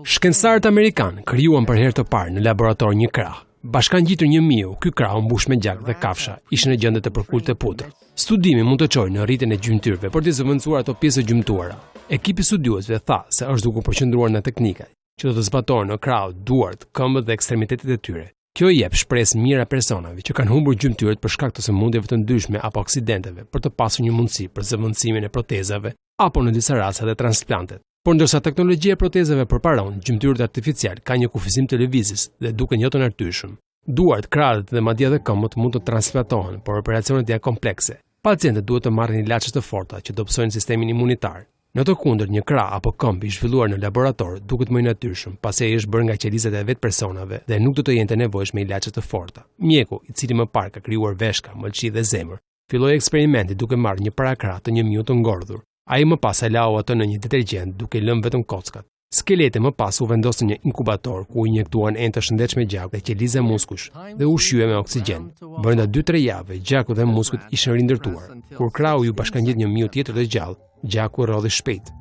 Shkencëtarët amerikanë krijuan për herë të parë në laborator një krah. Bashkan gjitur një miu, ky krah u mbush me gjak dhe kafsha, ishte në gjendje të përkullt të putër. Studimi mund të çojë në rritjen e gjymtyrëve për të zëvendësuar ato pjesë gjymtuara. Ekipi studiuesve tha se është duke përqendruar në teknika që do të zbatohen në krahut, duart, këmbët dhe ekstremitetet e tyre. Kjo i jep shpresë mira personave që kanë humbur gjymtyrët për shkak të sëmundjeve të ndryshme apo aksidenteve për të pasur një mundësi për zëvendësimin e protezave apo në disa raste edhe transplantet. Por ndërsa teknologjia e protezave përparon, gjymtyrët artificial ka një kufizim televizis dhe duken jo të nartyshëm. Duart, krahët dhe madje edhe këmbët mund të transplantohen, por operacionet janë komplekse. Pacientët duhet të marrin ilaçe të forta që dobësojnë sistemin imunitar. Në të kundërt, një krah apo këmbë i zhvilluar në laborator duket më i natyrshëm, pasi ai është bërë nga qelizat e vetë personave dhe nuk do të jenë të nevojshme ilaçe të forta. Mjeku, i cili më parë ka krijuar veshka, mëlçi dhe zemër, filloi eksperimentin duke marrë një parakrah të një miu të ngordhur. Ai më pas e lau atë në një detergjent duke lënë vetëm kockat. Skeleti më pas u vendos në një inkubator ku u injektuan enë të shëndetshme gjaku dhe qeliza muskush dhe u shije me oksigjen. Brenda 2-3 javëve, gjaku dhe muskujt ishin rindërtuar. Kur krahu ju bashkangjit një miu tjetër të gjallë, gjaku rrodhi shpejt.